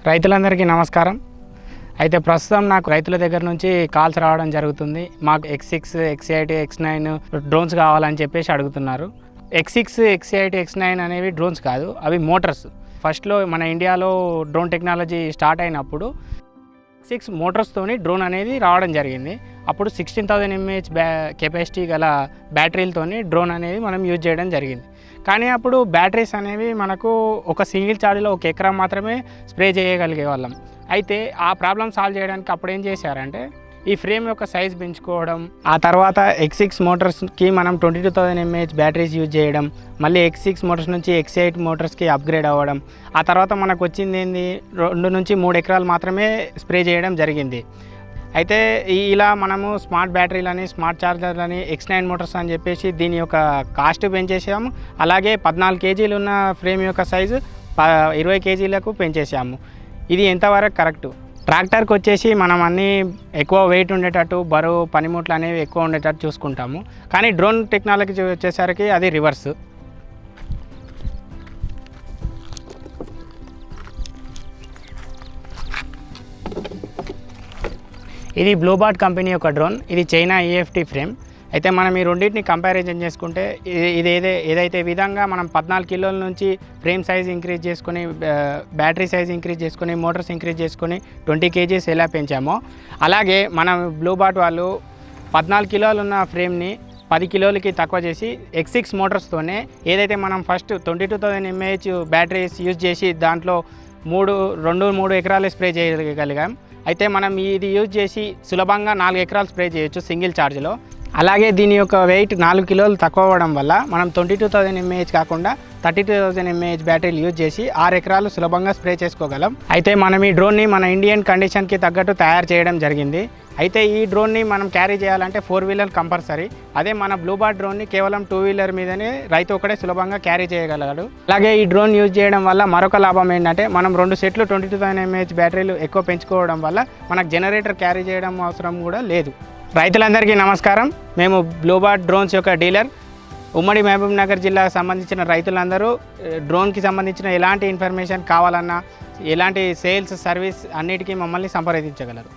రైతులందరికీ నమస్కారం. అయితే ప్రస్తుతం నాకు రైతుల దగ్గర నుంచి కాల్స్ రావడం జరుగుతుంది. మాకు X6, X8, X9 డ్రోన్స్ కావాలని చెప్పేసి అడుగుతున్నారు. X6, X8, X9 అనేవి డ్రోన్స్ కాదు, అవి మోటార్స్. ఫస్ట్లో మన ఇండియాలో డ్రోన్ టెక్నాలజీ స్టార్ట్ అయినప్పుడు 6 మోటార్స్తోని డ్రోన్ అనేది రావడం జరిగింది. అప్పుడు 16,000 mAh కెపాసిటీ గల బ్యాటరీలతోని డ్రోన్ అనేది మనం యూజ్ చేయడం జరిగింది. కానీ అప్పుడు బ్యాటరీస్ అనేవి మనకు ఒక సింగిల్ ఛార్జ్లో 1 ఎకరా మాత్రమే స్ప్రే చేయగలిగే వాళ్ళం. అయితే ఆ ప్రాబ్లమ్ సాల్వ్ చేయడానికి అప్పుడు ఏం చేశారంటే ఈ ఫ్రేమ్ యొక్క సైజ్ పెంచుకోవడం, ఆ తర్వాత X6 మోటార్స్కి మనం 22,000 mAh బ్యాటరీస్ యూజ్ చేయడం, మళ్ళీ X6 మోటార్స్ నుంచి X8 మోటార్స్కి అప్గ్రేడ్ అవ్వడం, ఆ తర్వాత మనకు వచ్చింది ఏంది 2 నుంచి 3 ఎకరాలు మాత్రమే స్ప్రే చేయడం జరిగింది. అయితే ఇలా మనము స్మార్ట్ బ్యాటరీలని, స్మార్ట్ ఛార్జర్లని, X9 మోటార్స్ అని చెప్పేసి దీని యొక్క కాస్ట్ పెంచేసాము. అలాగే 14 కేజీలు ఉన్న ఫ్రేమ్ యొక్క సైజు 20 కేజీలకు పెంచేసాము. ఇది ఎంతవరకు కరెక్టు? ట్రాక్టర్కి వచ్చేసి మనం అన్నీ ఎక్కువ వెయిట్ ఉండేటట్టు, బరువు, పనిముట్లు అనేవి ఎక్కువ ఉండేటట్టు చూసుకుంటాము. కానీ డ్రోన్ టెక్నాలజీ వచ్చేసరికి అది రివర్స్. ఇది బ్లూబార్డ్ కంపెనీ యొక్క డ్రోన్. ఇది చైనా EFT ఫ్రేమ్. అయితే మనం ఈ రెండింటిని కంపారిజన్ చేసుకుంటే ఏదైతే విధంగా మనం 14 కిలోల నుంచి ఫ్రేమ్ సైజ్ ఇంక్రీజ్ చేసుకొని, బ్యాటరీ సైజ్ ఇంక్రీజ్ చేసుకొని, మోటార్స్ ఇంక్రీజ్ చేసుకొని 20 కేజీస్ ఎలా పెంచామో, అలాగే మనం బ్లూబార్డ్ వాళ్ళు 14 కిలోలు ఉన్న ఫ్రేమ్ని 10 కిలోలకి తక్కువ చేసి X6 మోటార్స్తోనే ఏదైతే మనం ఫస్ట్ 22,000 mAh బ్యాటరీస్ యూజ్ చేసి దాంట్లో 2-3 ఎకరాలు స్ప్రే చేయగలిగాం. అయితే మనం ఇది యూజ్ చేసి సులభంగా 4 ఎకరాలు స్ప్రే చేయొచ్చు సింగిల్ ఛార్జ్లో. అలాగే దీని యొక్క వెయిట్ 4 కిలోలు తక్కువ అవ్వడం వల్ల మనం 22,000 mAh కాకుండా 32,000 mAh బ్యాటరీలు యూజ్ చేసి 6 ఎకరాలు సులభంగా స్ప్రే చేసుకోగలం. అయితే మనం ఈ డ్రోన్ని మన ఇండియన్ కండిషన్కి తగ్గట్టు తయారు చేయడం జరిగింది. అయితే ఈ డ్రోన్ని మనం క్యారీ చేయాలంటే 4 వీలర్ కంపల్సరీ. అదే మన బ్లూబార్డ్ డ్రోన్ని కేవలం 2 వీలర్ మీదనే రైతు ఒకటే సులభంగా క్యారీ చేయగలడు. అలాగే ఈ డ్రోన్ యూజ్ చేయడం వల్ల మరొక లాభం ఏంటంటే మనం 2 సెట్లు 22,000 mAh బ్యాటరీలు ఎక్కువ పెంచుకోవడం వల్ల మనకు జనరేటర్ క్యారీ చేయడం అవసరం కూడా లేదు. రైతులందరికీ నమస్కారం. మేము బ్లూబార్డ్ డ్రోన్స్ యొక్క డీలర్. ఉమ్మడి మహబూబ్నగర్ జిల్లాకు సంబంధించిన రైతులందరూ డ్రోన్కి సంబంధించిన ఎలాంటి ఇన్ఫర్మేషన్ కావాలన్నా, ఎలాంటి సేల్స్, సర్వీస్ అన్నిటికీ మమ్మల్ని సంప్రదించగలరు.